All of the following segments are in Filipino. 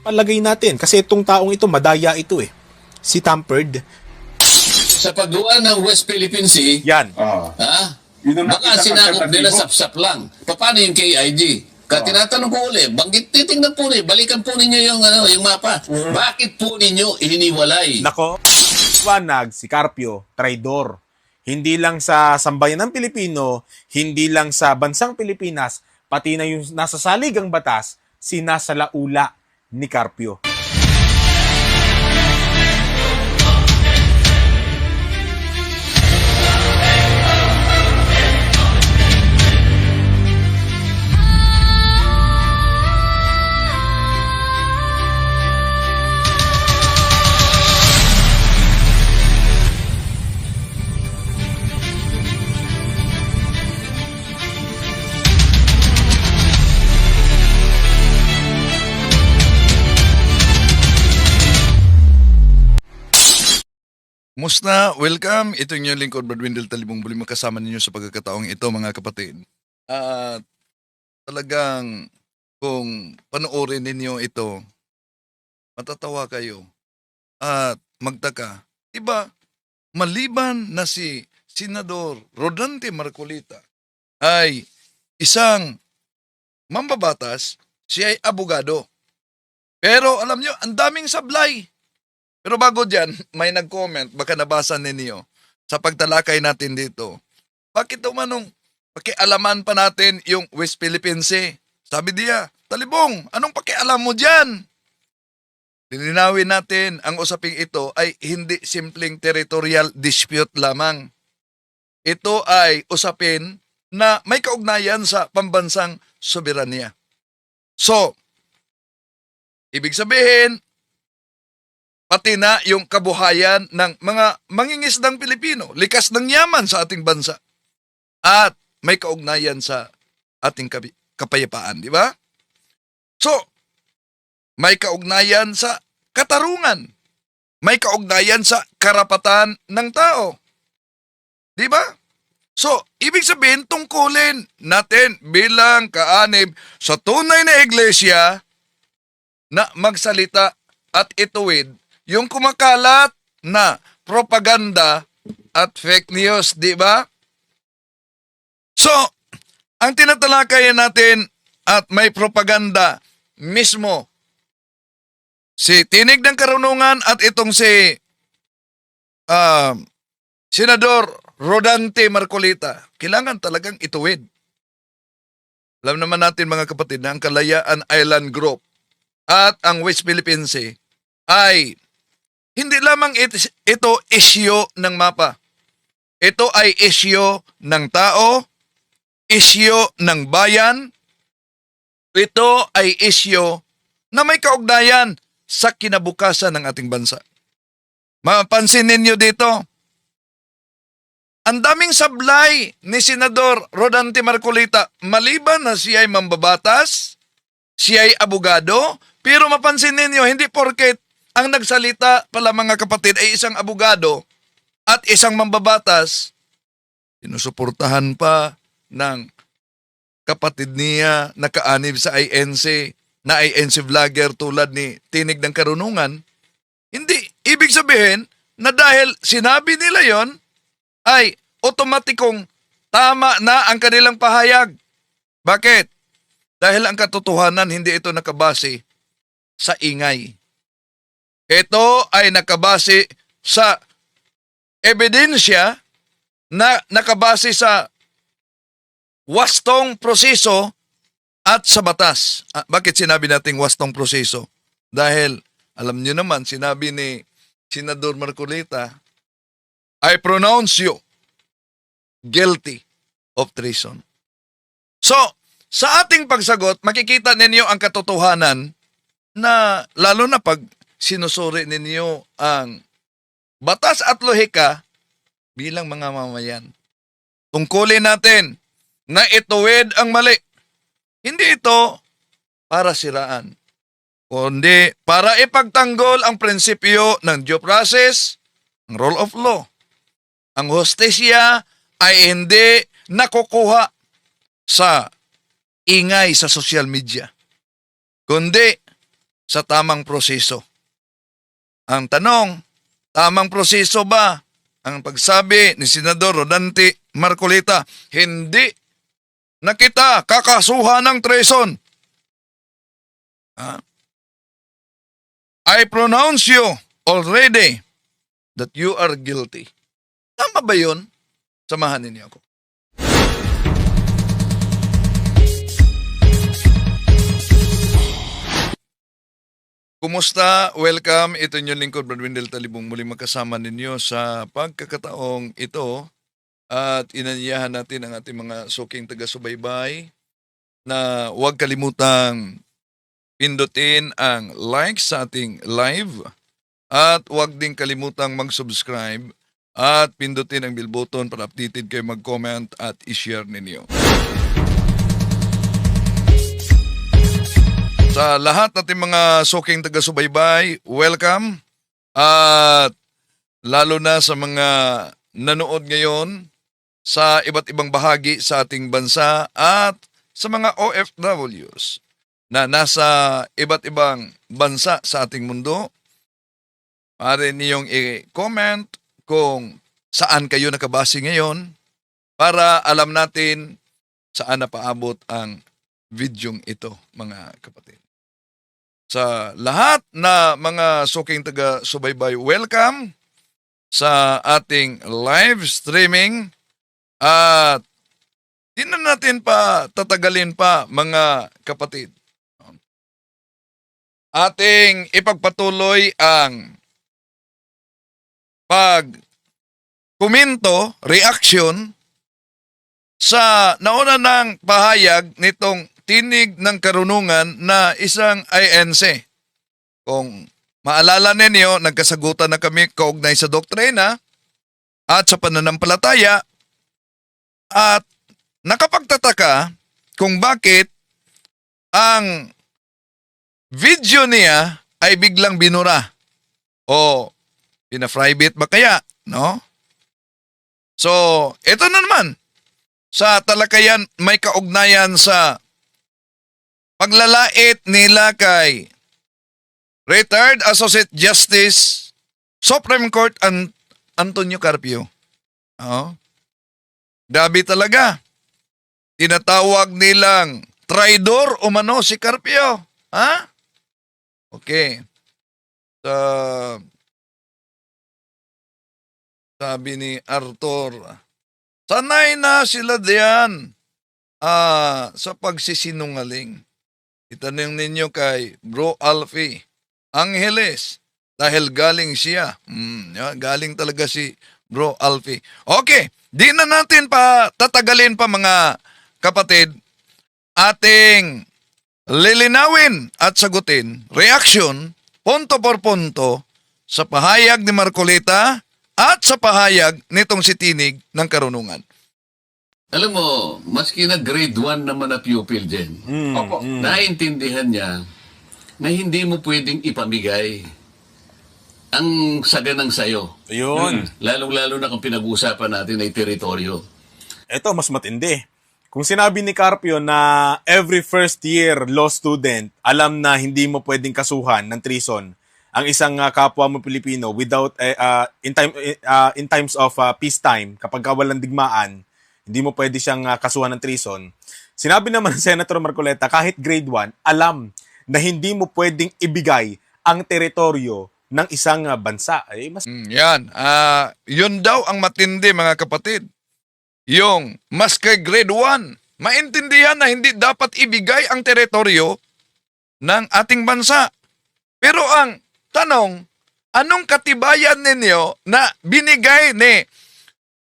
Palagay natin, kasi itong taong ito, madaya ito eh. Si Tampered. Sa paggawa ng West Philippine Sea, Yan. ha? Yun ang Baka nakita sinakop nila alternatibo. sapsap lang. Paano yung KIG? Tinatanong ko ulit, titingnan po niyo, balikan po ninyo yung mapa. Bakit po ninyo hiniwalay? Nako, wanag si Carpio, traidor. Hindi lang sa sambayan ng Pilipino, hindi lang sa bansang Pilipinas, pati na yung nasa saligang batas, sinasalaula ni Carpio. Musta, welcome. Ito yung lingkod, Brad Wendell Talibong, muli makasama ninyo sa pagkakataong ito, mga kapatid. At talagang kung panoorin ninyo ito, matatawa kayo at magtaka. Diba, maliban na si Senador Rodante Marcolita ay isang mambabatas, siya ay abogado. Pero alam nyo, ang daming sablay. Pero bago dyan, may nag-comment, baka nabasa ninyo sa pagtalakay natin dito. Bakit umanong pakialaman pa natin yung West Philippine Sea? Sabi niya, Talibong, anong pakialam mo dyan? Lininawin natin, ang usaping ito ay hindi simpleng territorial dispute lamang. Ito ay usapin na may kaugnayan sa pambansang soberanya. So, ibig sabihin, pati na yung kabuhayan ng mga mangingisdang Pilipino, likas ng yaman sa ating bansa. At may kaugnayan sa ating kapayapaan, di ba? So, may kaugnayan sa katarungan. May kaugnayan sa karapatan ng tao. Di ba? So, ibig sabihin, tungkulin natin bilang kaanib sa tunay na iglesia na magsalita at ituwid yung kumakalat na propaganda at fake news, di ba? So, ang tinatalakayan natin at may propaganda mismo, si Tinig ng Karunungan at itong si Senador Rodante Marcolita, kailangan talagang ituwid. Alam naman natin mga kapatid na ang Kalayaan Island Group at ang West Philippine Sea ay hindi lamang ito issue ng mapa. Ito ay issue ng tao, issue ng bayan. Ito ay issue na may kaugnayan sa kinabukasan ng ating bansa. Mapansin ninyo dito, ang daming sablay ni Senador Rodante Marcolita, maliban na siya ay mambabatas, siya ay abogado, pero mapansin ninyo, hindi porket ang nagsalita pala mga kapatid ay isang abogado at isang mambabatas, sinusuportahan pa ng kapatid niya na kaanib sa INC, na INC vlogger tulad ni Tinig ng Karunungan. Hindi, ibig sabihin na dahil sinabi nila yon ay otomatikong tama na ang kanilang pahayag. Bakit? Dahil ang katotohanan hindi ito nakabase sa ingay. Ito ay nakabase sa ebidensya na nakabase sa wastong proseso at sa batas. Bakit sinabi nating wastong proseso? Dahil alam niyo naman, sinabi ni Senador Marcolita, I pronounce you guilty of treason. So, sa ating pagsagot, makikita ninyo ang katotohanan na lalo na pag sinusuri ninyo ang batas at lohika bilang mga mamayan. Tungkulin natin na ituwid ang mali. Hindi ito para siraan, kundi para ipagtanggol ang prinsipyo ng due process, ang rule of law. Ang hustisya ay hindi nakukuha sa ingay sa social media, kundi sa tamang proseso. Ang tanong, tamang proseso ba ang pagsabi ni Senador Rodante Marcolita, hindi na kita kakasuhan ng treason. I pronounce you already that you are guilty. Tama ba yun? Samahan ninyo ako. Kumusta? Welcome. Ito yung lingkod, Brad Wendell Talibong. Muli magkasama ninyo sa pagkakataong ito at inanyahan natin ang ating mga suking taga-subaybay na huwag kalimutang pindutin ang like sa ating live at huwag din kalimutang mag-subscribe at pindutin ang bell button para updated kayo mag-comment at i-share ninyo. Sa lahat natin mga suking taga-subaybay, welcome. At lalo na sa mga nanood ngayon sa iba't ibang bahagi sa ating bansa at sa mga OFWs na nasa iba't ibang bansa sa ating mundo. Maaari niyong i-comment kung saan kayo nakabase ngayon para alam natin saan napaabot ang videong ito, mga kapatid. Sa lahat na mga suking taga-subaybay, welcome sa ating live streaming at di na natin pa tatagalin pa, mga kapatid. Ating ipagpatuloy ang pag-komento, reaction sa nauna ng pahayag nitong tinig ng karunungan na isang INC. Kung maalala ninyo, nagkasagutan na kami kaugnay sa doktrina at sa pananampalataya at nakapagtataka kung bakit ang video niya ay biglang binura o pina-private ba kaya, no? So, ito na naman. Sa talakayan, may kaugnayan sa paglalait nila kay Retired Associate Justice Supreme Court Antonio Carpio. Grabe talaga. Tinatawag nilang traidor umano si Carpio. Ha? Okay. Sabi ni Arthur, sanay na sila diyan sa pagsisinungaling. Itanong ninyo kay Bro Alfie Angeles dahil galing siya. Galing talaga si Bro Alfie. Okay, di na natin pa tatagalin pa, mga kapatid. Ating lilinawin at sagutin reaction punto por punto sa pahayag ni Marcolita at sa pahayag nitong si Tinig ng Karunungan. Alam mo, maski na grade 1 naman na pupil din, naiintindihan niya na hindi mo pwedeng ipamigay ang saganang sayo. Ayun. Lalong-lalo na kung pinag-uusapan natin ay teritoryo. Ito, mas matindi. Kung sinabi ni Carpio na every first year law student, alam na hindi mo pwedeng kasuhan ng treason ang isang kapwa mo Pilipino without in times of peacetime, kapag walang digmaan, hindi mo pwede siyang kasuhan ng treason. Sinabi naman ng Senator Marcoleta, kahit grade 1, alam na hindi mo pwedeng ibigay ang teritoryo ng isang bansa. Ay, mas... Yan. Yun daw ang matindi, mga kapatid. Yung mas kay grade 1, maintindihan na hindi dapat ibigay ang teritoryo ng ating bansa. Pero ang tanong, anong katibayan ninyo na binigay ni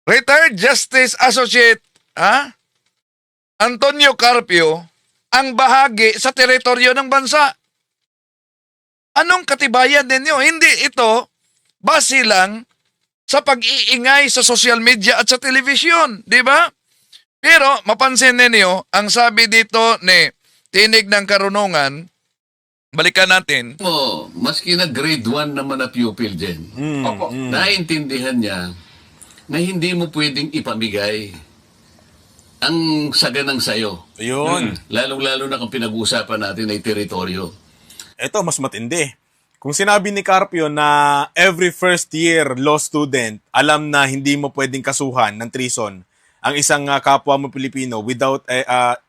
Retired Justice Associate Antonio Carpio ang bahagi sa teritoryo ng bansa? Anong katibayan ninyo? Hindi ito base lang sa pag-iingay sa social media at sa television, di ba? Pero mapansin ninyo, ang sabi dito ni Tinig ng Karunungan, balikan natin. Maski na grade 1 naman na pupil din, naiintindihan niya na hindi mo pwedeng ipamigay ang saganang sayo. Ayun. Lalong-lalo na kung pinag-uusapan natin ay teritoryo. Ito, mas matindi. Kung sinabi ni Carpio na every first year law student alam na hindi mo pwedeng kasuhan ng treason ang isang kapwa mo Pilipino without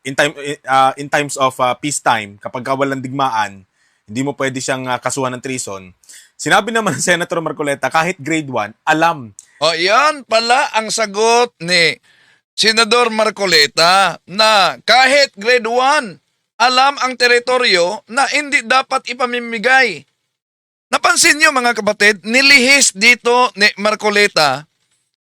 in times of peacetime, kapag walang digmaan, hindi mo pwede siyang kasuhan ng treason. Sinabi naman ng Senator Marcoleta, kahit grade 1, alam. O yan pala ang sagot ni Senador Marcoleta na kahit grade 1, alam ang teritoryo na hindi dapat ipamimigay. Napansin niyo mga kapatid, nilihis dito ni Marcoleta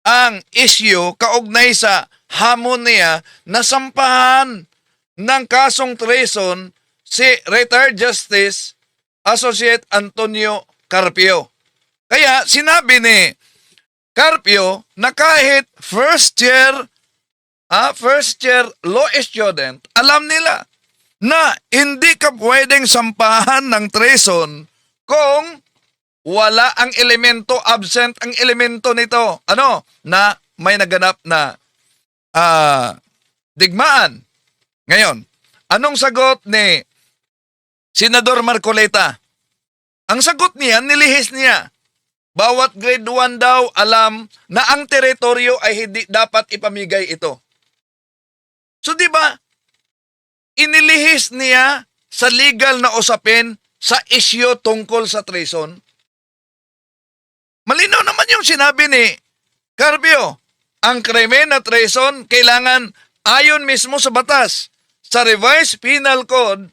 ang issue kaugnay sa hamon niya na sampahan ng kasong treason si retired Justice Associate Antonio Carpio. Kaya sinabi ni Carpio na kahit first year law student, alam nila na hindi ka pwedeng sampahan ng treason kung wala ang elemento, absent ang elemento nito. Ano? Na may naganap na digmaan. Ngayon, anong sagot ni Senador Marcoleta? Ang sagot niya, nilihis niya. Bawat grade 1 daw alam na ang teritoryo ay hindi dapat ipamigay ito. So di ba, inilihis niya sa legal na usapin sa issue tungkol sa treason. Malinaw naman yung sinabi ni Carpio. Ang krimen na treason kailangan ayon mismo sa batas. Sa Revised Penal Code,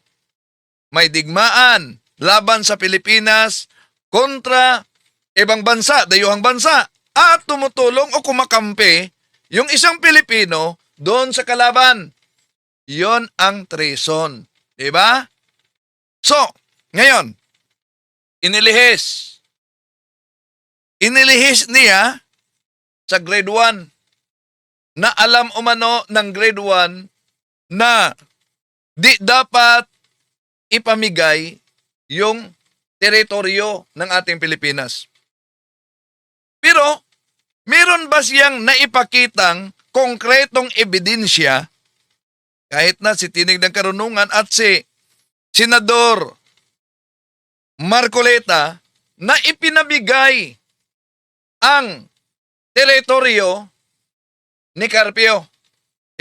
may digmaan laban sa Pilipinas kontra ibang bansa, dayuhang bansa, at tumutulong o kumakampi yung isang Pilipino doon sa kalaban. Yon ang treason. Diba? So, ngayon, inilihis niya sa grade 1 na alam umano ng grade 1 na di dapat ipamigay yung teritoryo ng ating Pilipinas. Pero, meron ba siyang naipakitang konkretong ebidensya kahit na si Tinig ng Karunungan at si Senador Marcoleta na ipinabigay ang teritoryo ni Carpio?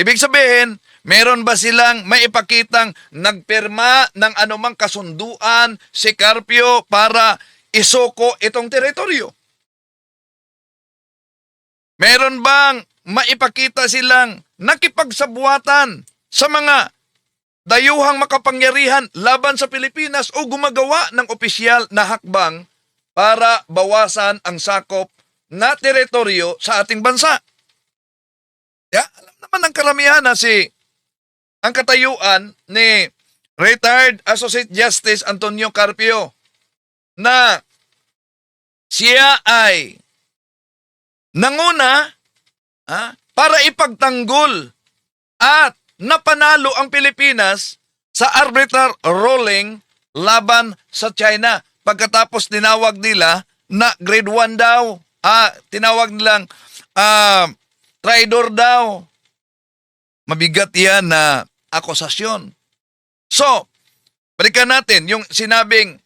Ibig sabihin, meron ba silang maipakitang nagpirma ng anumang kasunduan si Carpio para isuko itong teritoryo? Meron bang maipakita silang nakipagsabuatan sa mga dayuhang makapangyarihan laban sa Pilipinas o gumagawa ng opisyal na hakbang para bawasan ang sakop na teritoryo sa ating bansa? Alam naman ng karamihan na ang katayuan ni retired Associate Justice Antonio Carpio na siya ay nanguna para ipagtanggol at napanalo ang Pilipinas sa arbitral ruling laban sa China. Pagkatapos tinawag nila na grade 1 daw. Tinawag nilang traidor daw. Mabigat yan na akusasyon. So, balikan natin yung sinabing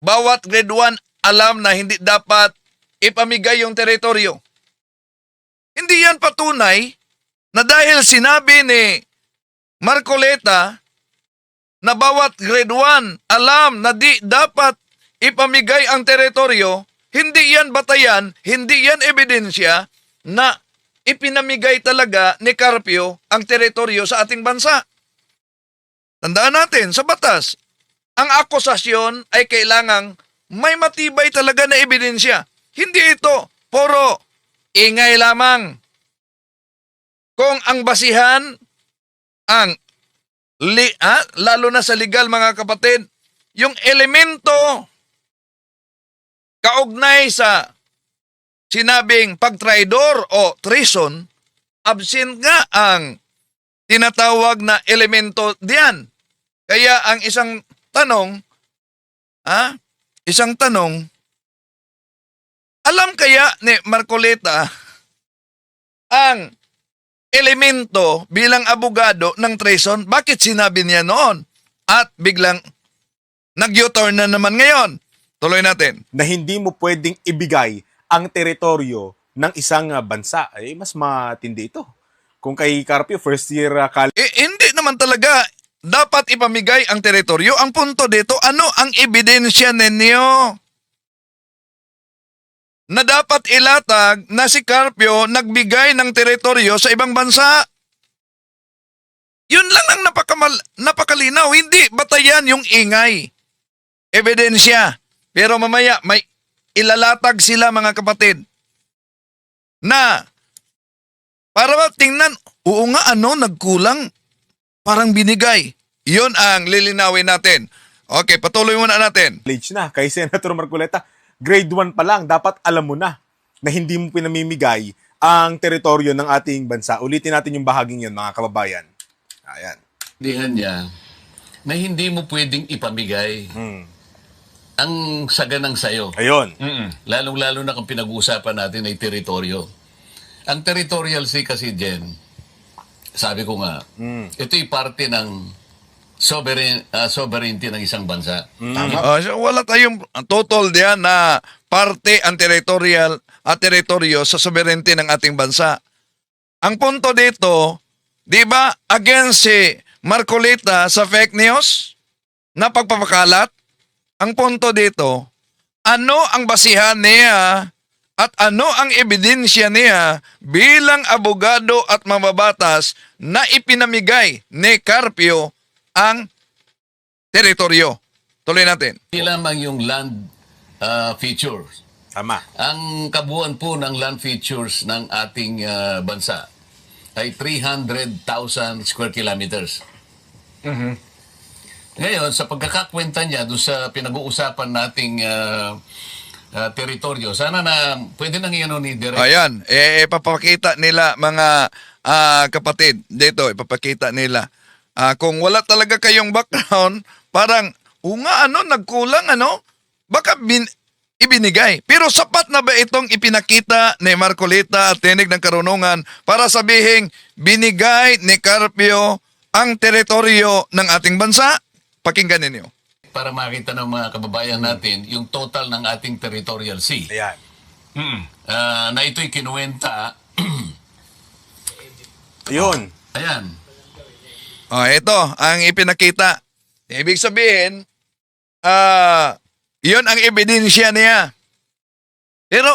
bawat grade 1 alam na hindi dapat ipamigay yung teritoryo. Hindi yan patunay na dahil sinabi ni Marcoleta na bawat grade 1 alam na di dapat ipamigay ang teritoryo, hindi yan batayan, hindi yan ebidensya na ipinamigay talaga ni Carpio ang teritoryo sa ating bansa. Tandaan natin, sa batas, ang akusasyon ay kailangang may matibay talaga na ebidensya. Hindi ito puro ingay lamang. Kung ang basihan, lalo na sa legal mga kapatid, yung elemento kaugnay sa sinabing pagtraidor o treason, absent nga ang tinatawag na elemento diyan. Kaya ang isang tanong, alam kaya ni Marcoleta ang elemento bilang abogado ng treason? Bakit sinabi niya noon? At biglang Nag-U-turn na naman ngayon. Tuloy natin. Na hindi mo pwedeng ibigay ang teritoryo ng isang bansa. Ay, mas matindi ito. Kung kay Carpio, first year college, Hindi naman talaga dapat ipamigay ang teritoryo. Ang punto dito, ano ang ebidensya ninyo na dapat ilatag na si Carpio nagbigay ng teritoryo sa ibang bansa? Yun lang ang napakalinaw. Hindi batayan yung ingay. Ebidensya. Pero mamaya may ilalatag sila, mga kapatid, na para tingnan, oo nga, nagkulang. Parang binigay. Yun ang lilinawin natin. Okay, patuloy muna natin. na. Kay Senator Marcoleta, grade 1 pa lang, dapat alam mo na hindi mo pinamimigay ang teritoryo ng ating bansa. Ulitin natin yung bahaging yun, mga kababayan. Ayan. Dihan niya na hindi mo pwedeng ipamigay ang saganang sayo. Ayun. Lalong-lalo na kung pinag-uusapan natin ay teritoryo. Ang territorial sea kasi, Jen, sabi ko nga, ito'y parte ng sovereignty ng isang bansa. So wala tayong total diyan na parte ang teritoryo sa sovereignty ng ating bansa. Ang punto dito, di ba, against si Marcoleta sa fake news na pagpapakalat, ang punto dito, ano ang basihan niya at ano ang ebidensya niya bilang abogado at mababatas na ipinamigay ni Carpio ang teritoryo? Tuloy natin. Hindi lamang yung land features. Tama. Ang kabuuan po ng land features ng ating bansa ay 300,000 square kilometers. Ngayon, sa pagkakakwenta niya doon sa pinag-uusapan nating teritoryo, sana na pwede nang iano ni Direk. Ayan, ipapakita nila mga kapatid dito, ipapakita nila. Kung wala talaga kayong background, parang, nagkulang, baka ibinigay. Pero sapat na ba itong ipinakita ni Marcoleta at Tinig ng Karunungan para sabihing binigay ni Carpio ang teritoryo ng ating bansa? Pakinggan ninyo. Para makita ng mga kababayan natin yung total ng ating territorial sea. Ayan. Na ito'y kinuwenta. Ayun. Ayan. Ito ang ipinakita. Ibig sabihin, yun ang ebidensya niya. Pero,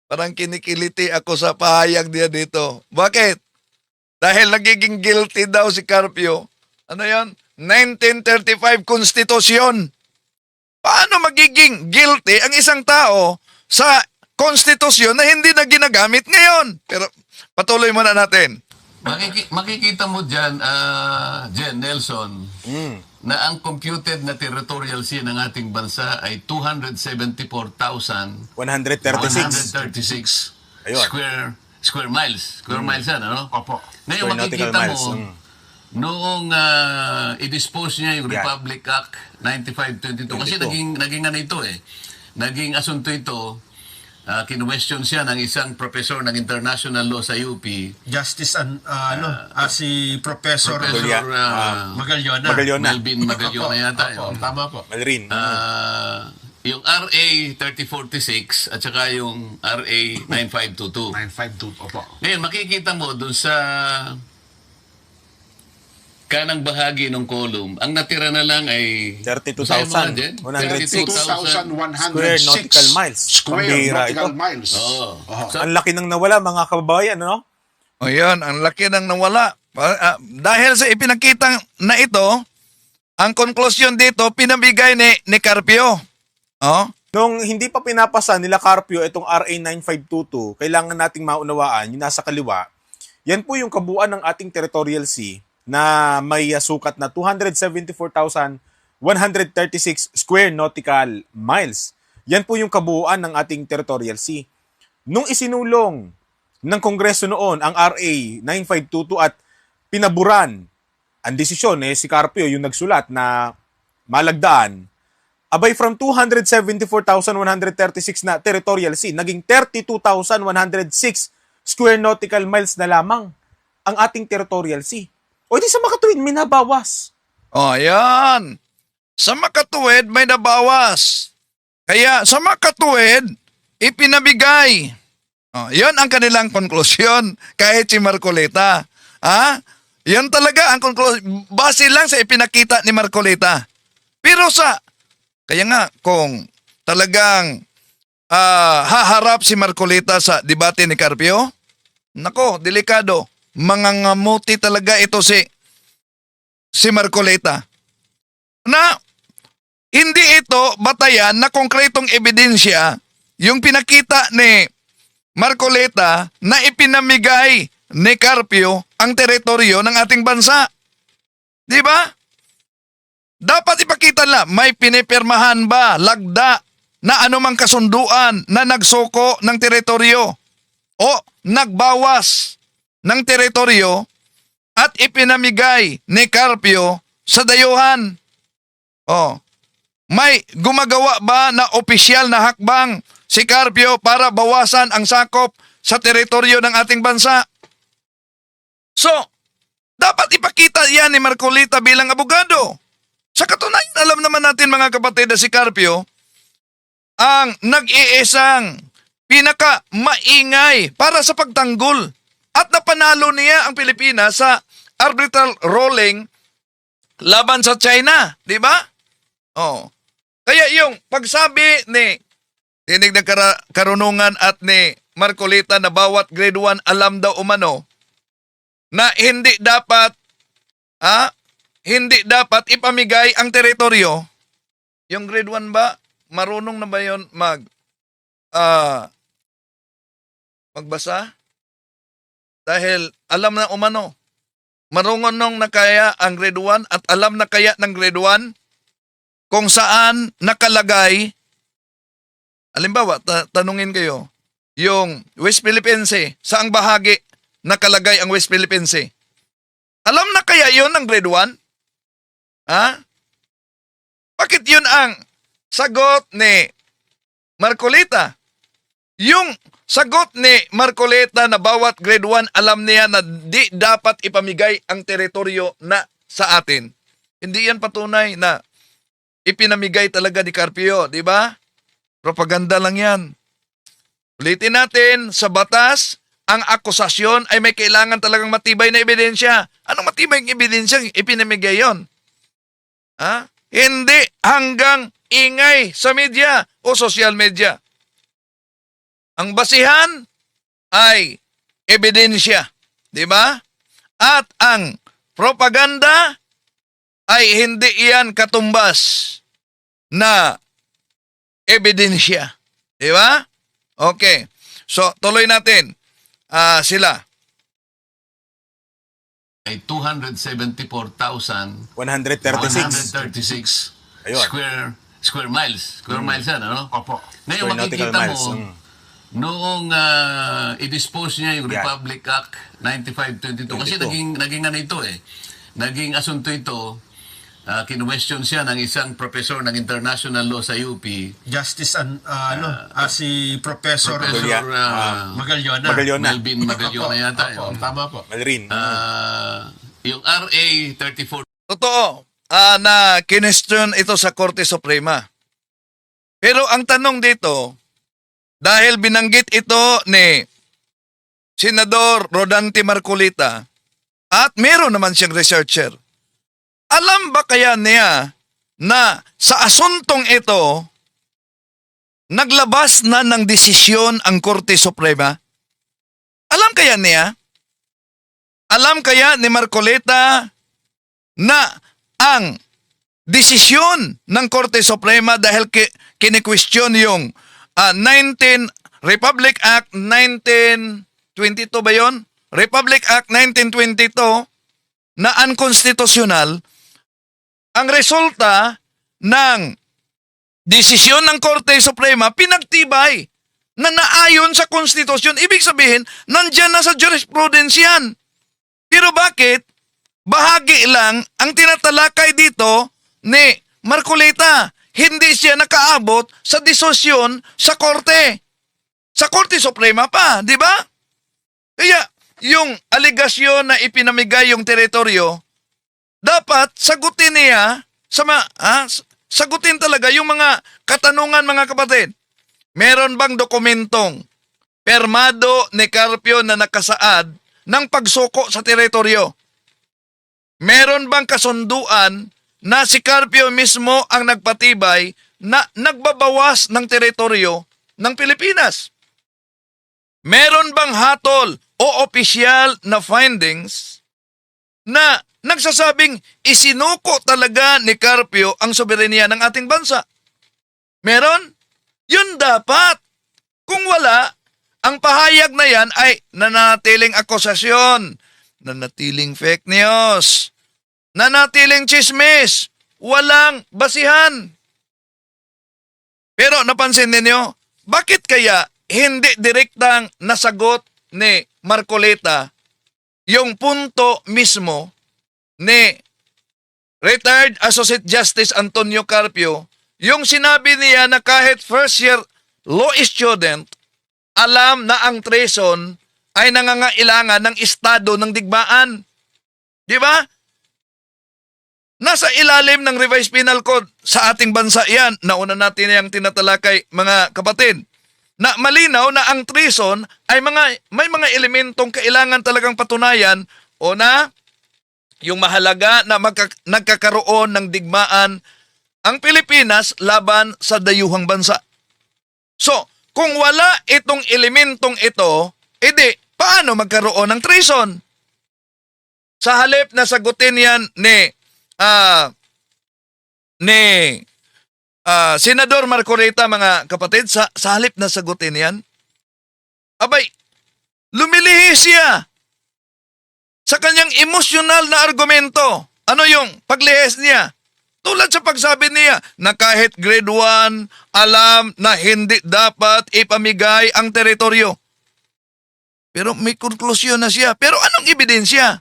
parang kinikiliti ako sa pahayag niya dito. Bakit? Dahil nagiging guilty daw si Carpio. Ano yan? 1935 Konstitusyon. Paano magiging guilty ang isang tao sa konstitusyon na hindi na ginagamit ngayon? Pero patuloy muna natin. Makikita mo dyan, Jen, Nelson, na ang computed na territorial sea ng ating bansa ay 274,136 136. Ayun. square miles. Square miles yan, ano? Opo. Ngayon, Square nautical makikita miles. mo, noong i-dispose niya yung Yan. Republic Act 9522, kasi 22. naging ano ito eh, naging asunto ito, kinwestiyon siya ng isang professor ng international law sa UP, Justice si Professor Professor Magallona. Magallona. Melvin Magallona yata. Opo, yun. tama po. Malrin. Yung RA 3046 at saka yung RA 9522. 952, opo. Ngayon, makikita mo dun sa kanang bahagi ng column, ang natira na lang ay 32,106 square 2,106 nautical miles. Square Pambihira nautical ito. miles. Oo. Oho. Ang laki nang nawala, mga kababayan, no? O yan, ang laki ng nawala. Dahil sa ipinakita na ito, ang konklusyon dito, pinabigay ni Carpio. Oh? Nung hindi pa pinapasa nila Carpio itong RA 9522, kailangan nating maunawaan yung nasa kaliwa. Yan po yung kabuuan ng ating territorial sea na may sukat na 274,136 square nautical miles. Yan po yung kabuuan ng ating territorial sea. Nung isinulong ng Kongreso noon ang RA 9522 at pinaburan ang desisyon, si Carpio yung nagsulat na malagdaan, abay from 274,136 na territorial sea, naging 32,106 square nautical miles na lamang ang ating territorial sea. O di sa makatuwid, minabawas. Oh, yan. Sa makatuwid, may nabawas. Kaya sa makatuwid, ipinabigay. Yon ang kanilang konklusyon kahit si Marcoleta. Yan talaga ang konklusyon. Base lang sa ipinakita ni Marcoleta. Pero kaya nga kung talagang haharap si Marcoleta sa debate ni Carpio, nako, delikado. Mangangamuti talaga ito si Marcoleta. Na hindi ito batayan na konkretong ebidensya yung pinakita ni Marcoleta na ipinamigay ni Carpio ang teritoryo ng ating bansa. Di ba? Dapat ipakita na may pinipirmahan ba, lagda, na anumang kasunduan na nagsuko ng teritoryo o nagbawas ng teritoryo at ipinamigay ni Carpio sa dayuhan. May gumagawa ba na opisyal na hakbang si Carpio para bawasan ang sakop sa teritoryo ng ating bansa? So, dapat ipakita yan ni Marcoleta bilang abogado. Sa katunayan, alam naman natin mga kapatid na si Carpio ang nag-iisang pinaka-maingay para sa pagtanggol at napanalo niya ang Pilipinas sa arbitral ruling laban sa China. Di ba? Kaya yung pagsabi ni tinig ng karunungan at ni Marcoleta na bawat grade 1 alam daw umano na hindi dapat ipamigay ang teritoryo. Yung grade 1 ba? Marunong na ba yun magbasa? Dahil alam na umano. Marunong na kaya ang grade 1 at alam na kaya ng grade 1 kung saan nakalagay. Halimbawa, tanungin kayo, yung West Philippine Sea, saang bahagi nakalagay ang West Philippine Sea? Alam na kaya yun ng grade 1? Bakit yun ang sagot ni Marcoleta? Yung sagot ni Marcoleta na bawat grade 1 alam niya na di dapat ipamigay ang teritoryo na sa atin. Hindi yan patunay na ipinamigay talaga ni Carpio, di ba? Propaganda lang yan. Ulitin natin, sa batas, ang akusasyon ay may kailangan talagang matibay na ebidensya. Anong matibay ng ebidensya? Ipinamigay yon. Hindi hanggang ingay sa media o social media. Ang basihan ay ebidensya, di ba? At ang propaganda ay hindi iyan katumbas na ebidensya, di ba? Okay. So, tuloy natin. Sila. Ay 274,136 136. Ayun. square miles. Square miles yan, ano? Opo. Ngayon Square nautical makikita miles. mo, noong i-dispose niya yung Yan. Republic Act 9522, kasi 22. naging ano ito naging asunto ito, kinwestiyon siya ng isang professor ng international law sa UP, Justice si Professor Professor Magallona. Magallona. Melvin Magallona yata. Opo, tama po. Malrin. Yung RA 34. Totoo na kinestyon ito sa Korte Suprema. Pero ang tanong dito, dahil binanggit ito ni Senador Rodante Marcoleta at meron naman siyang researcher, alam ba kaya niya na sa asuntong ito, naglabas na ng desisyon ang Korte Suprema? Alam kaya niya? Alam kaya ni Marcoleta na ang desisyon ng Korte Suprema dahil kini-question yung Republic Act 1922 ba yun? Republic Act 1922 na unconstitutional, ang resulta ng desisyon ng Korte Suprema pinagtibay na naayon sa konstitusyon. Ibig sabihin, nandyan na sa jurisprudence yan. Pero bakit? Bahagi lang ang tinatalakay dito ni Marcoleta. Hindi siya nakaabot sa desisyon sa Korte. Sa Korte Suprema pa, di ba? Kaya, yung aligasyon na ipinamigay yung teritoryo, dapat sagutin niya sagutin talaga yung mga katanungan, mga kapatid. Meron bang dokumentong permado ni Carpio na nakasaad ng pagsuko sa teritoryo? Meron bang kasunduan na si Carpio mismo ang nagpatibay na nagbabawas ng teritoryo ng Pilipinas? Meron bang hatol o opisyal na findings na nagsasabing isinuko talaga ni Carpio ang soberenya ng ating bansa? Meron? Yun dapat. Kung wala, ang pahayag na yan ay nanatiling akusasyon, nanatiling fake news, nanatiling chismis, walang basihan. Pero napansin ninyo, bakit kaya hindi direktang nasagot ni Marcoleta yung punto mismo ni retired Associate Justice Antonio Carpio, yung sinabi niya na kahit first year law student, alam na ang treason ay nangangailangan ng estado ng digmaan. Di ba? Nasa ilalim ng Revised Penal Code sa ating bansa yan. Nauna natin yung tinatalakay, mga kapatid, na malinaw na ang treason ay may mga elementong kailangan talagang patunayan o na yung mahalaga na nagkakaroon ng digmaan ang Pilipinas laban sa dayuhang bansa. So, kung wala itong elementong ito, edi paano magkaroon ng treason? Sa halip na sagutin yan ni Senador Marcoleta, mga kapatid, sa halip na sagutin yan, abay, lumilihis siya sa kanyang emosyonal na argumento. Ano yung paglihis niya? Tulad sa pagsabi niya na kahit grade 1, alam na hindi dapat ipamigay ang teritoryo. Pero may konklusyon na siya. Pero anong ebidensya?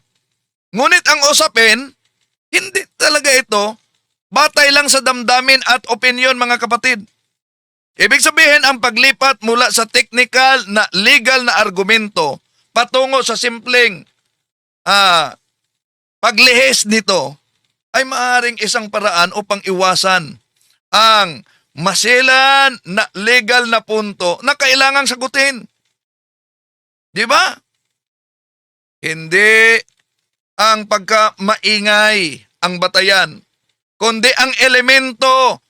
Ngunit ang usapin, hindi talaga ito batay lang sa damdamin at opinion, mga kapatid. Ibig sabihin, ang paglipat mula sa technical na legal na argumento patungo sa simpleng paglihis nito ay maaaring isang paraan upang iwasan ang masilan na legal na punto na kailangang sagutin. Di ba? Hindi ang pagkamaingay ang batayan, kundi ang elemento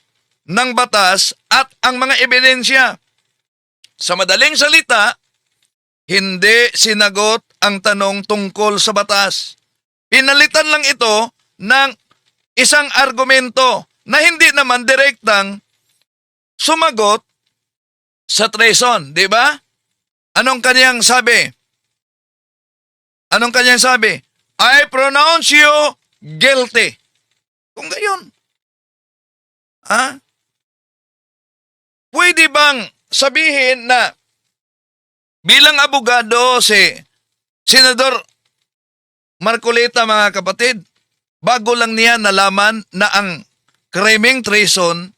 ng batas at ang mga ebidensya. Sa madaling salita, hindi sinagot ang tanong tungkol sa batas. Pinalitan lang ito ng isang argumento na hindi naman direktang sumagot sa treason, di ba? Anong kanyang sabi? Anong kanyang sabi? I pronounce you guilty. Kung gayon, pwede bang sabihin na bilang abogado si Senador Marcoleta, mga kapatid, bago lang niya nalaman na ang krimeng treason,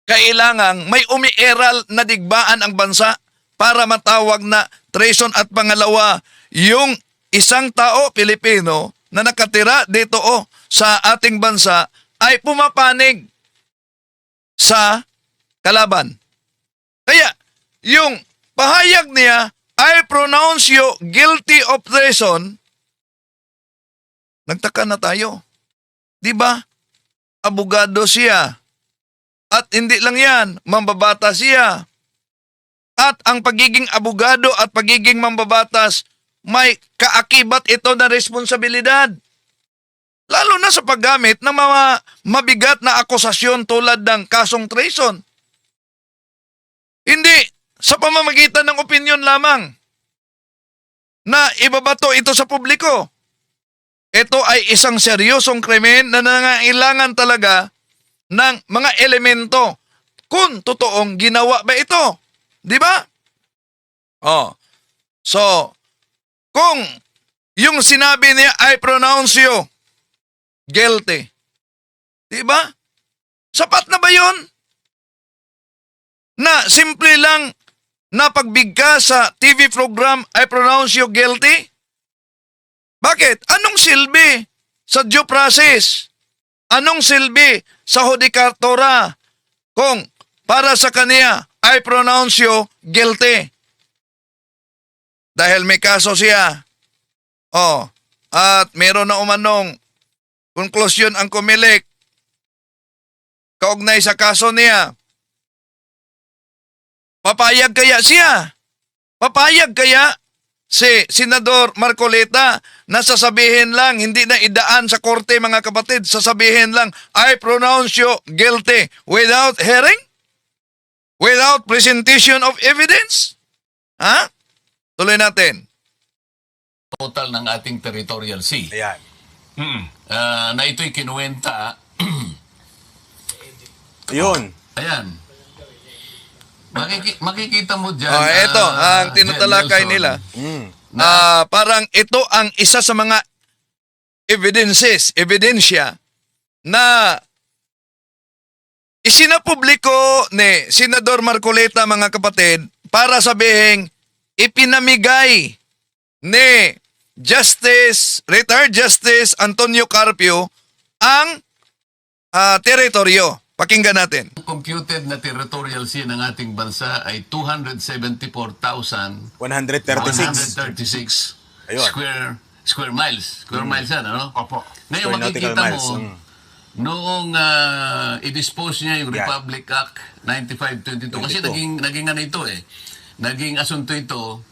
kailangang may umiiral na digbaan ang bansa para matawag na treason, at pangalawa, yung isang tao Pilipino na nakatira dito sa ating bansa ay pumapanig sa kalaban. Kaya, yung pahayag niya, I pronounce you guilty of treason, nagtaka na tayo. Di ba? Abogado siya. At hindi lang yan, mambabatas siya. At ang pagiging abogado at pagiging mambabatas, may kaakibat ito na responsibilidad. Lalo na sa paggamit ng mga mabigat na akusasyon tulad ng kasong treason. Hindi sa pamamagitan ng opinyon lamang na ibabato ito sa publiko. Ito ay isang seryosong krimen na nangangailangan talaga ng mga elemento kung totoong ginawa ba ito. Di ba? So, kung yung sinabi niya, I pronounce you guilty. Di ba? Sapat na ba yun? Na simple lang na pagbigka sa TV program, I pronounce you guilty? Bakit? Anong silbi sa due process Anong silbi sa hudikatura kung para sa kanya I pronounce you guilty? Dahil may kaso siya. Oh, at meron na umanong konklusyon ang Comelec kaugnay sa kaso niya. Papayag kaya siya? Papayag kaya si Senador Marcoleta na sasabihin lang, hindi na idaan sa korte mga kapatid, sasabihin lang, I pronounce you guilty without hearing? Without presentation of evidence? Ha? Tuloy natin. Total ng ating territorial sea. Ayan. Na ito'y kinuwenta. Yun. Ayan. Makikita mo dyan. Ito, ang tinatalakay Nelson, nila. Mm. Parang ito ang isa sa mga ebidensya na isinapubliko ni Senador Marcoleta mga kapatid para sabihin ipinamigay ni retired Justice Antonio Carpio ang teritoryo. Pakinggan natin. Computed na territorial sea ng ating bansa ay 274,136 136. Ayun. square miles. Square miles yan, ano? Opo. Ngayon Square nautical makikita miles. mo, noong i-dispose niya yung Yan. Republic Act 9522, kasi 22. naging ano ito eh, naging asunto ito,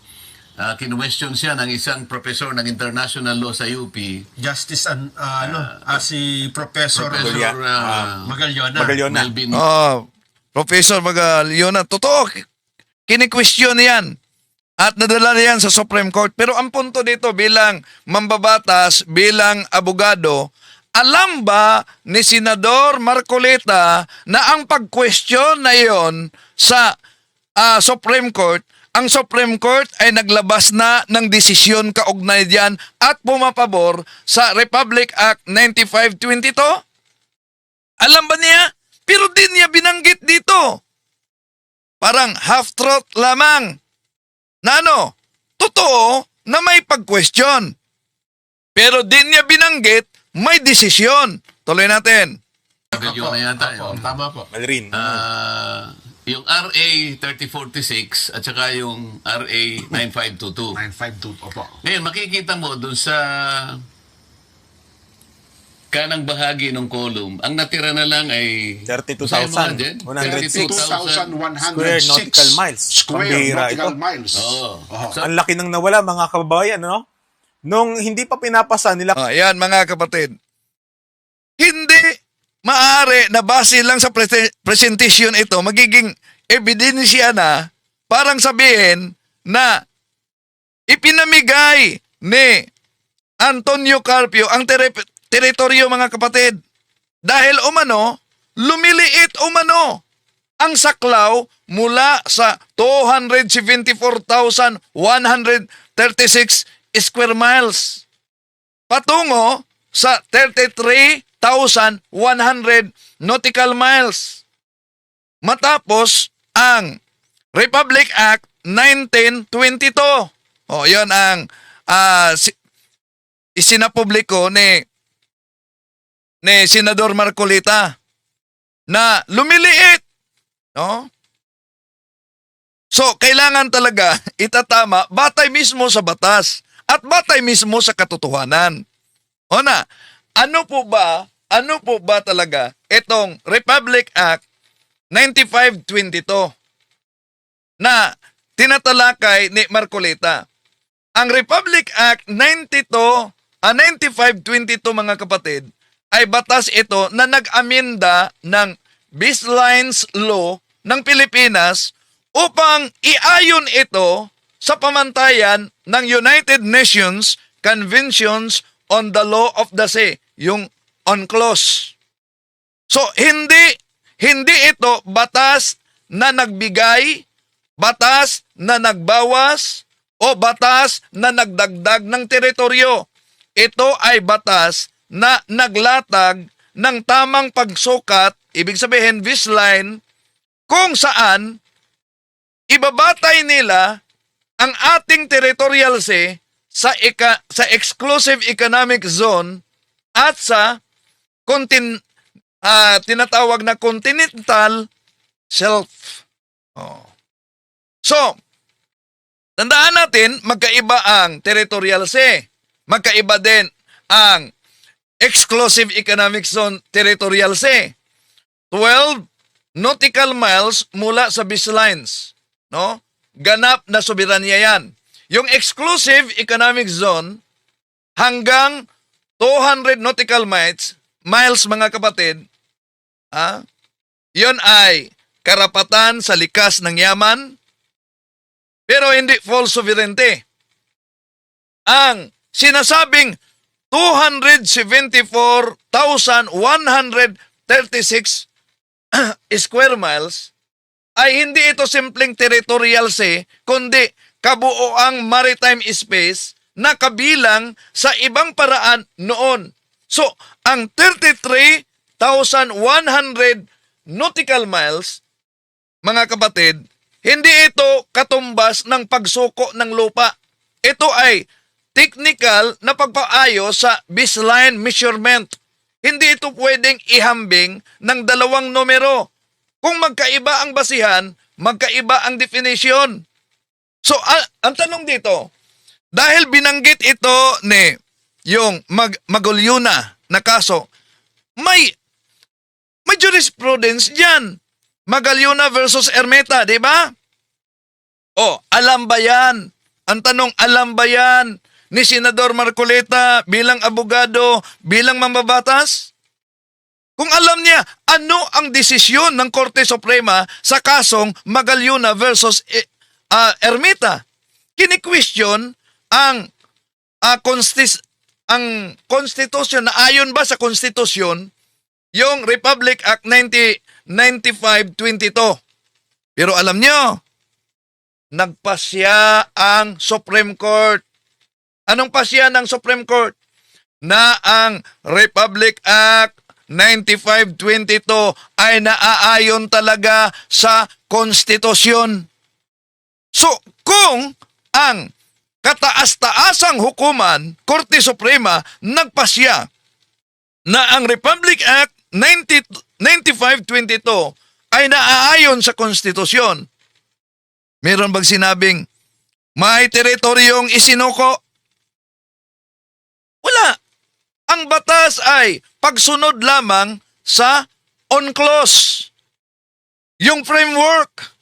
kinwestiyon siya ng isang professor ng international law sa UP, Justice si Professor Professor Magallona. Magallona. Melvin. Professor Magaliona, totoo, kini-question yan. At nadala yan sa Supreme Court. Pero ang punto dito bilang mambabatas, bilang abogado, alam ba ni Senador Marcoleta na ang pag-question na yon sa Supreme Court, ang Supreme Court ay naglabas na ng desisyon kaugnay diyan at pumapabor sa Republic Act 9522? Alam ba niya? Pero di niya binanggit dito. Parang half-truth lamang. Na ano? Totoo na may pag-question. Pero di niya binanggit, may desisyon. Tuloy natin. Magallona yata yun. Tama po. Malrin. Yung RA 3046 at saka yung RA 9522. 952. Opo. Ngayon, makikita mo dun sa kanang bahagi ng column, ang natira na lang ay 32,106 2,106 square nautical miles. Square Pambihira nautical ito. miles. Oo. Oho. Ang laki nang nawala mga kababayan, no? Nung hindi pa pinapasa nila Yan mga kapatid. Hindi maaari na base lang sa presentation ito, magiging ebidensya na parang sabihin na ipinamigay ni Antonio Carpio ang teritoryo mga kapatid. Dahil umano, lumiliit umano ang saklaw mula sa 274,136 square miles patungo sa 33,100 nautical miles. Matapos ang Republic Act 1922. Yon ang isinapubliko ni Senador Marcoleta na lumiliit. No? So, kailangan talaga itatama batay mismo sa batas at batay mismo sa katotohanan. O na, ano po ba talaga itong Republic Act 9522 na tinatalakay ni Marcoleta? Ang Republic Act 9522 mga kapatid ay batas ito na nag-amenda ng Baselines Law ng Pilipinas upang iayon ito sa pamantayan ng United Nations Conventions on the Law of the Sea, yung UNCLOS. So, hindi ito batas na nagbigay, batas na nagbawas, o batas na nagdagdag ng teritoryo. Ito ay batas na naglatag ng tamang pagsukat, ibig sabihin baseline, kung saan ibabatay nila ang ating territorial sea sa exclusive economic zone at sa tinatawag na continental shelf. Oh. So, tandaan natin, magkaiba ang territorial sea. Magkaiba din ang exclusive economic zone territorial sea. 12 nautical miles mula sa baselines. No? Ganap na soberanya yan. Yung exclusive economic zone hanggang 200 nautical miles mga kapatid, yun ay karapatan sa likas ng yaman, pero hindi full sovereignty. Ang sinasabing 274,136 square miles ay hindi ito simpleng territorial sea, kundi kabuoang maritime space na kabilang sa ibang paraan noon. So, ang 33,100 nautical miles, mga kapatid, hindi ito katumbas ng pagsuko ng lupa. Ito ay technical na pagpaayos sa baseline measurement. Hindi ito pwedeng ihambing ng dalawang numero. Kung magkaiba ang basihan, magkaiba ang definition. So, ang tanong dito, dahil binanggit ito ni yung Magulyuna na kaso, may jurisprudence dyan. Magalyona versus Ermita, di ba? O, alam ba yan? Ang tanong, alam ba yan ni Senador Marcoleta bilang abogado, bilang mambabatas? Kung alam niya, ano ang desisyon ng Korte Suprema sa kasong Magalyona versus Ermita? Kini-question ang konstitusyon na ayon ba sa konstitusyon yung Republic Act 95-22. Pero alam nyo, nagpasya ang Supreme Court. Anong pasya ng Supreme Court? Na ang Republic Act 95-22 ay naaayon talaga sa konstitusyon. So, kung ang kataas-taasang hukuman, Korte Suprema, nagpasya na ang Republic Act 95-22 ay naaayon sa konstitusyon, meron bang sinabing may teritoryong isinuko? Wala. Ang batas ay pagsunod lamang sa on-clause, yung framework.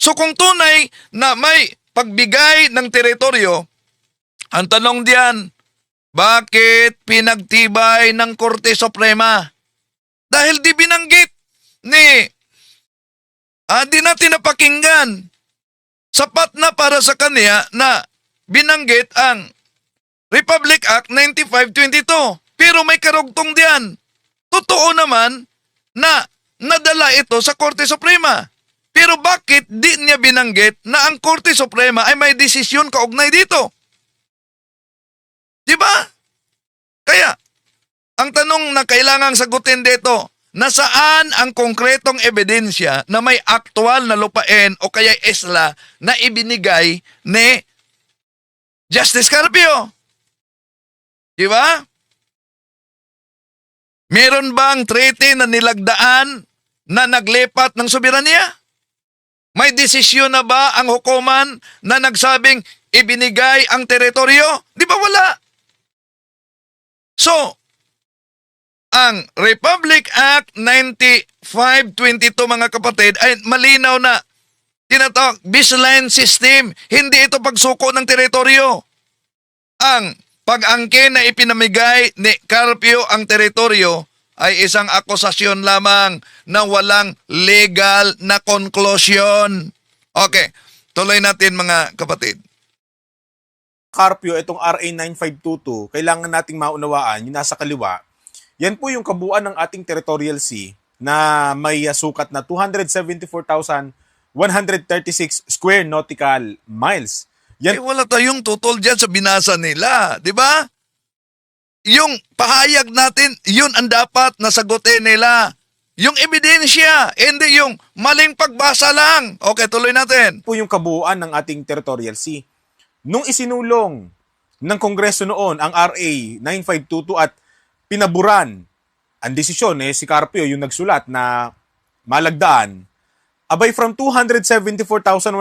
So kung tunay na may pagbigay ng teritoryo, ang tanong diyan, bakit pinagtibay ng Korte Suprema? Dahil di binanggit di natin napakinggan. Sapat na para sa kanya na binanggit ang Republic Act 95-22. Pero may karugtong diyan. Totoo naman na nadala ito sa Korte Suprema. Pero bakit di niya binanggit na ang Korte Suprema ay may desisyon kaugnay dito? Diba? Kaya, ang tanong na kailangang sagutin dito, nasaan ang konkretong ebidensya na may aktual na lupain o kaya isla na ibinigay ni Justice Carpio? Diba? Meron bang treaty na nilagdaan na naglipat ng soberanya? May desisyon na ba ang hukuman na nagsabing ibinigay ang teritoryo? Di ba wala? So, ang Republic Act 95-22 mga kapatid ay malinaw na tinatawag baseline system. Hindi ito pagsuko ng teritoryo. Ang pag-angkin na ipinamigay ni Carpio ang teritoryo ay isang akusasyon lamang na walang legal na conclusion. Okay, tuloy natin mga kapatid. Carpio, itong RA 9522, kailangan nating maunawaan, yung nasa kaliwa, yan po yung kabuuan ng ating territorial sea na may sukat na 274,136 square nautical miles. Yan, Wala tayong tutol dyan sa binasa nila, di ba? Yung pahayag natin, yun ang dapat nasagutin nila. Yung ebidensya, hindi yung maling pagbasa lang. Okay, tuloy natin. po yung kabuuan ng ating territorial sea. Nung isinulong ng Kongreso noon ang RA 9522 at pinaburan Ang desisyon si Carpio yung nagsulat na malagdaan, abay from 274,136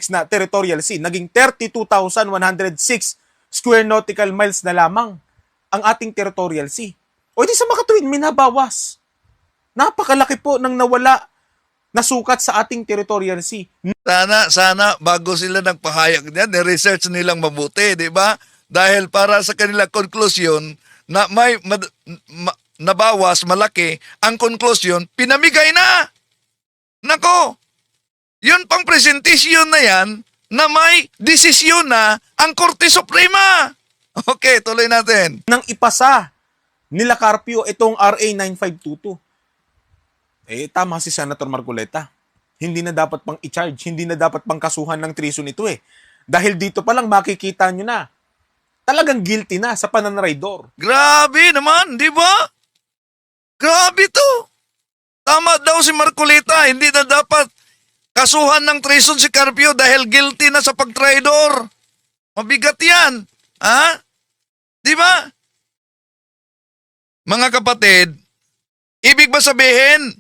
na territorial sea, naging 32,106 square nautical miles na lamang ang ating territorial sea. O di sa makatuwid, minabawas. Napakalaki po ng nawala na sukat sa ating territorial sea. Sana bago sila nagpahayag niyan, ni-research nilang mabuti, di ba? Dahil para sa kanilang konklusyon na may nabawas malaki, ang konklusyon pinamigay na. Nako, yun pang presentasyon na yan na may desisyon na ang Korte Suprema. Okay, tuloy natin. Nang ipasa nila Carpio itong RA 9522. Tama si Senator Marcoleta. Hindi na dapat pang i-charge, hindi na dapat pang kasuhan ng treason ito Dahil dito pa lang makikita nyo na, talagang guilty na sa pananraidor. Grabe naman, di ba? Grabe to. Tama daw si Marcoleta, hindi na dapat kasuhan ng treason si Carpio dahil guilty na sa pagtraidor. Mabigat yan. Ha? Di ba? Mga kapatid, ibig ba sabihin,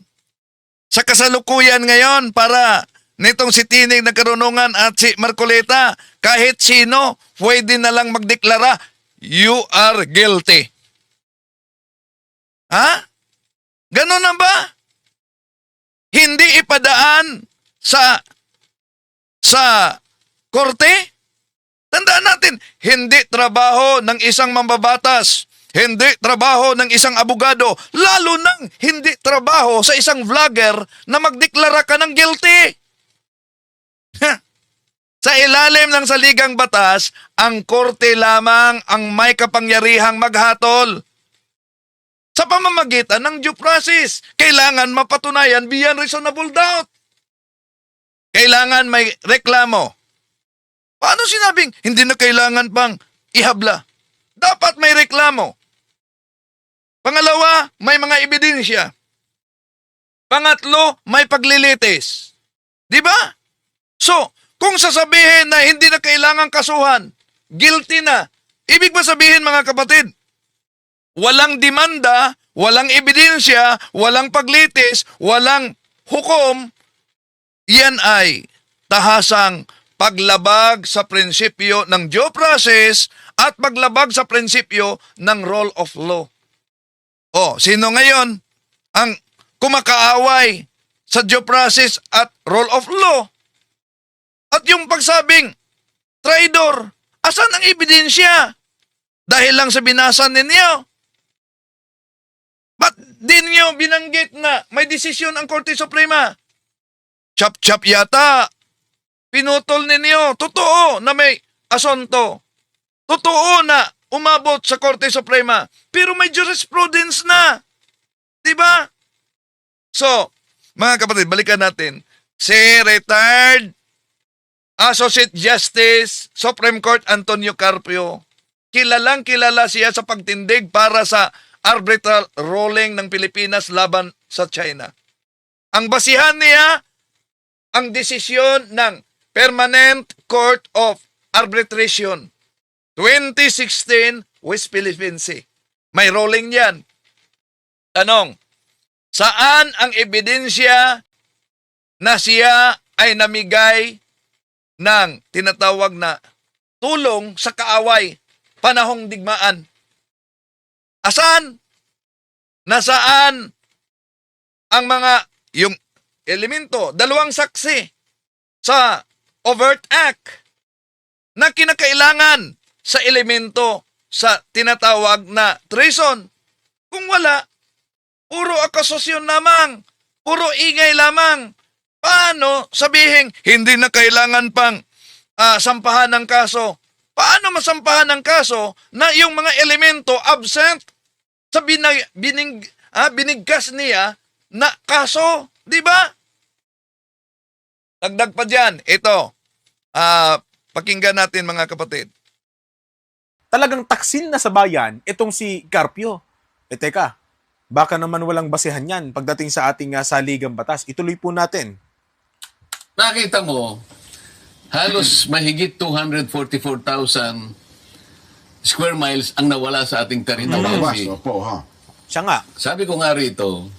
sa kasalukuyan ngayon para nitong si Tinig na Karunungan at si Marcoleta, kahit sino, pwede na lang magdeklara, you are guilty. Ha? Ganon na ba? Hindi ipadaan sa korte? Tandaan natin, hindi trabaho ng isang mambabatas, hindi trabaho ng isang abogado, lalo nang hindi trabaho sa isang vlogger na magdeklara ka ng guilty. Sa ilalim ng saligang batas, ang korte lamang ang may kapangyarihang maghatol. Sa pamamagitan ng due process, kailangan mapatunayan beyond reasonable doubt. Kailangan may reklamo. Paano sinabing hindi na kailangan pang ihabla? Dapat may reklamo. Pangalawa, may mga ebidensya. Pangatlo, may paglilitis. Di ba? So, kung sasabihin na hindi na kailangan kasuhan, guilty na, ibig ba sabihin mga kapatid, walang demanda, walang ebidensya, walang paglitis, walang hukom, yan ay tahasang paglabag sa prinsipyo ng due process at paglabag sa prinsipyo ng rule of law. O, sino ngayon ang kumakaaway sa due process at rule of law? At yung pagsabing, traidor, asan ang ebidensya? Dahil lang sa binasa ninyo. Ba't din nyo binanggit na may desisyon ang Korte Suprema? Chap-chap yata. Pinutol ninyo. Totoo na may asunto. Totoo na umabot sa Korte Suprema. Pero may jurisprudence na. Diba? So, mga kapatid, balikan natin. Si retired Associate Justice Supreme Court Antonio Carpio, kilalang kilala siya sa pagtindig para sa arbitral ruling ng Pilipinas laban sa China. Ang basihan niya, ang desisyon ng Permanent Court of Arbitration 2016 West Philippine Sea. May ruling yan. Tanong, saan ang ebidensya na siya ay namigay ng tinatawag na tulong sa kaaway panahong digmaan? Asan? Nasaan ang yung elemento, dalawang saksi sa overt act na kinakailangan sa elemento sa tinatawag na treason? Kung wala, puro akusasyon lamang, puro ingay lamang. Paano sabihin hindi na kailangan pang sampahan ng kaso? Paano masampahan ng kaso na yung mga elemento absent sa binigkas niya na kaso? Di ba? Dagdag pa dyan. Ito, pakinggan natin mga kapatid. Talagang taksil na sa bayan itong si Carpio. Teka, baka naman walang basehan yan pagdating sa ating saligang batas. Ituloy po natin. Nakita mo, halos mahigit 244,000 square miles ang nawala sa ating territory. Nabawas, opo, ha. Siya nga. Sabi ko nga rito,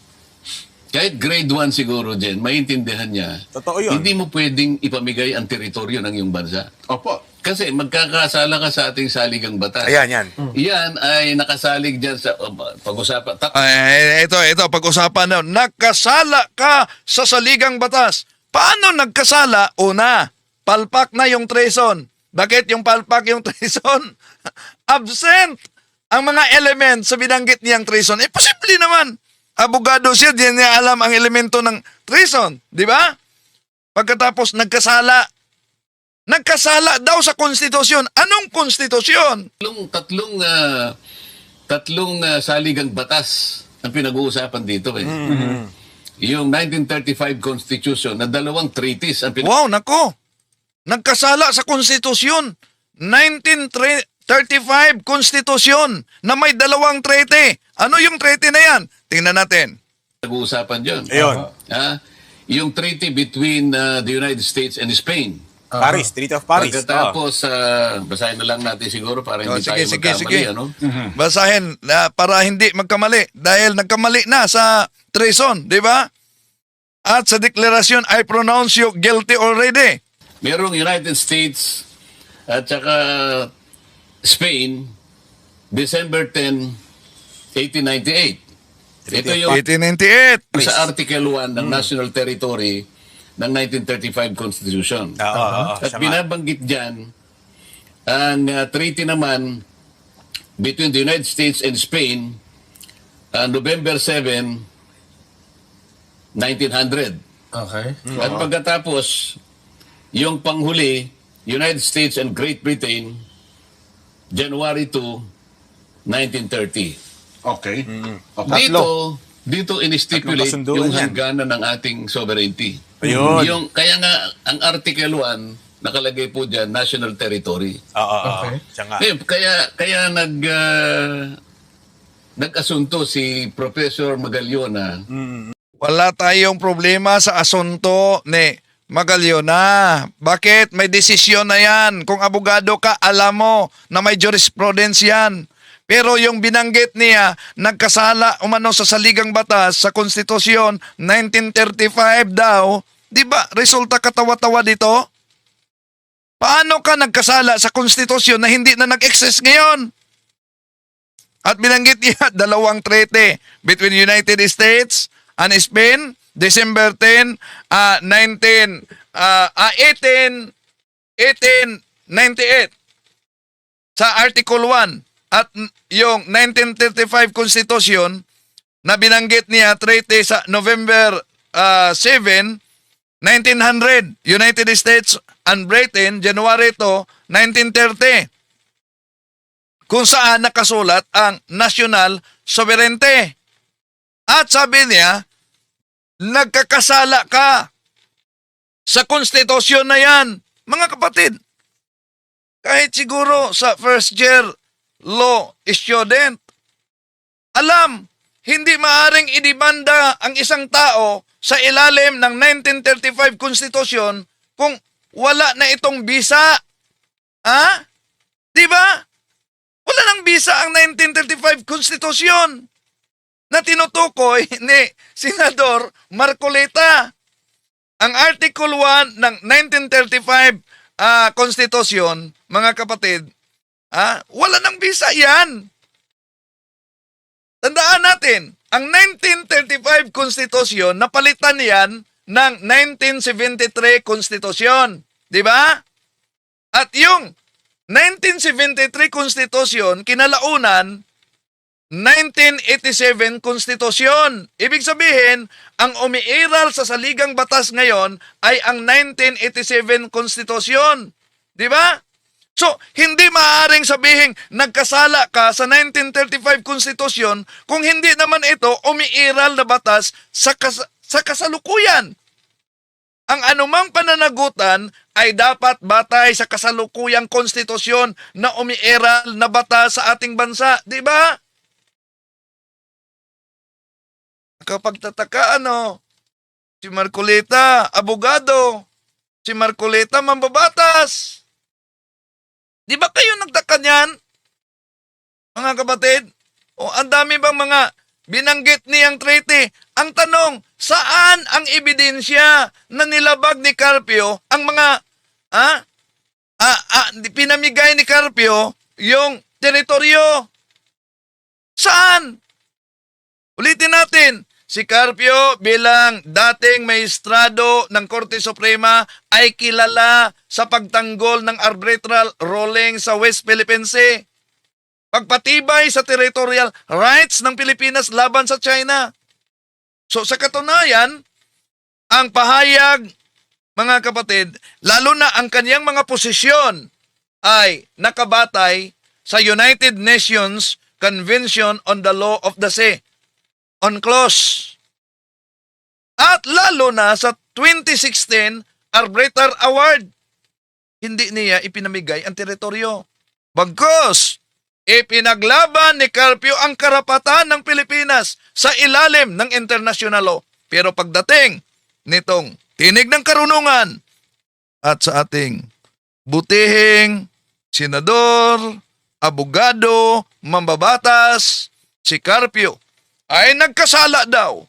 kahit grade 1 siguro din, maintindihan niya, Totoo yun. hindi mo pwedeng ipamigay ang teritoryo ng iyong bansa. Opo. Kasi magkakasala ka sa ating saligang batas. Ayan, yan. Yan ay nakasalig dyan sa pag-usapan. Ito, pag-usapan na. Nagkasala ka sa saligang batas. Paano nagkasala? Una, palpak na yung treason. Bakit yung palpak yung treason? Absent ang mga elements sa binanggit niyang treason. Posible naman. Abogado siya, di niya alam ang elemento ng treason. Di ba? Pagkatapos, nagkasala. Nagkasala daw sa konstitusyon. Anong konstitusyon? Tatlong saligang batas ang pinag-uusapan dito. Yung 1935 Constitution na dalawang treaties ang Wow, nako. Nagkasala sa konstitusyon. 1935 konstitusyon na may dalawang treaty. Ano yung treaty na yan? Tingnan natin. pinag-uusapan dyan. Ayun. Yung treaty between the United States and Spain. Paris, Treaty of Paris. Pagkatapos, basahin na lang natin siguro para hindi tayo magkamali. Ano? Basahin para hindi magkamali. Dahil nagkamali na sa treason, di ba? At sa deklarasyon, I pronounce you guilty already. Merong United States at saka Spain, December 10, 1898. Ito yung 1898. sa Article 1 ng National Territory ng 1935 Constitution. At siya nga. binabanggit dyan, ang treaty naman between the United States and Spain, November 7, 1900. Okay. At pagkatapos, yung panghuli, United States and Great Britain, January 2, 1930. Okay. Dito in-stipulate Tatlong kasunduan yung yan. hangganan ng ating sovereignty. Ayun. Kaya nga, ang Article 1, nakalagay po dyan, national territory. Okay. Siya nga. Kaya nag-asunto si Professor Magallona. Wala tayong problema sa asunto ni Magallona. Bakit? May desisyon na yan. Kung abogado ka, alam mo na may jurisprudence yan. Pero yung binanggit niya, nagkasala umano sa saligang batas sa konstitusyon 1935 daw, di ba resulta katawa-tawa dito? Paano ka nagkasala sa konstitusyon na hindi na nag-exist ngayon? At binanggit niya dalawang treaty between United States and Spain, December 10, 1898 sa Article 1 at yung 1935 Constitution na binanggit niya treaty sa November 7, 1900, United States and Britain, January 2, 1930, kung saan nakasulat ang national sovereignty. At sabi niya, nagkakasala ka sa konstitusyon na yan. Mga kapatid, kahit siguro sa first year law student, alam, hindi maaring idibanda ang isang tao sa ilalim ng 1935 Constitution kung wala na itong bisa. Ha? Di ba? Wala nang bisa ang 1935 Constitution na tinutukoy ni Senador Marcoleta. Ang Article 1 ng 1935 Constitution, mga kapatid, wala nang bisa yan. Tandaan natin, ang 1935 Constitution, napalitan yan ng 1973 Constitution. Di ba? At yung 1973 Constitution, kinalaunan, 1987 Constitution. Ibig sabihin, ang umiiral sa saligang batas ngayon ay ang 1987 Constitution. Di ba? So, hindi maaaring sabihin nagkasala ka sa 1935 Constitution kung hindi naman ito umiiral na batas sa kasalukuyan. Ang anumang pananagutan ay dapat batay sa kasalukuyang konstitusyon na umiiral na batas sa ating bansa. Di ba? Kapag tataka, si Marcoleta, abogado, si Marcoleta, mambabatas. Di ba kayo nagtaka niyan? Mga kapatid, ang dami bang mga binanggit niyang treaty. Ang tanong, saan ang ebidensya na nilabag ni Carpio ang mga pinamigay ni Carpio yung teritoryo? Saan? Ulitin natin, si Carpio bilang dating maestrado ng Korte Suprema ay kilala sa pagtanggol ng arbitral ruling sa West Philippine Sea. Pagpatibay sa territorial rights ng Pilipinas laban sa China. So sa katunayan, ang pahayag, mga kapatid, lalo na ang kanyang mga posisyon ay nakabatay sa United Nations Convention on the Law of the Sea, UNCLOS. At lalo na sa 2016 Arbiter Award, hindi niya ipinamigay ang teritoryo. Bagkus, ipinaglaban ni Carpio ang karapatan ng Pilipinas sa ilalim ng international law. Pero pagdating nitong tinig ng karunungan at sa ating butihing senador, abogado, mambabatas, si Carpio ay nagkasala daw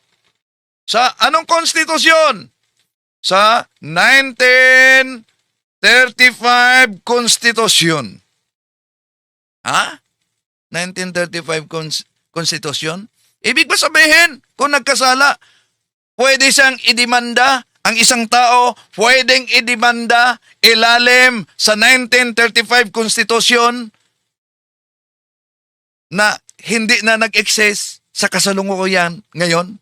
sa anong konstitusyon? Sa 1935 Konstitusyon. Ha? 1935 Konstitusyon? Ibig ba sabihin, kung nagkasala, pwede siyang idemanda, ang isang tao pwedeng idemanda ilalim sa 1935 Konstitusyon na hindi na nag-exist sa kasalunguyan ngayon?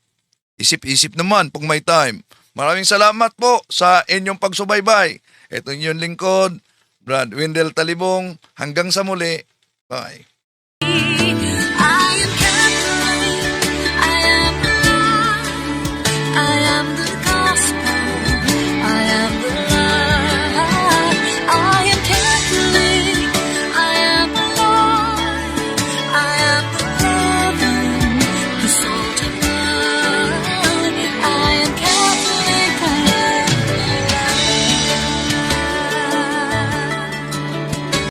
Isip-isip naman kung may time. Maraming salamat po sa inyong pagsubaybay. Ito yung lingkod, Brad Wendell Talibong. Hanggang sa muli. Bye. I am Catholic, I am the Lord, I am the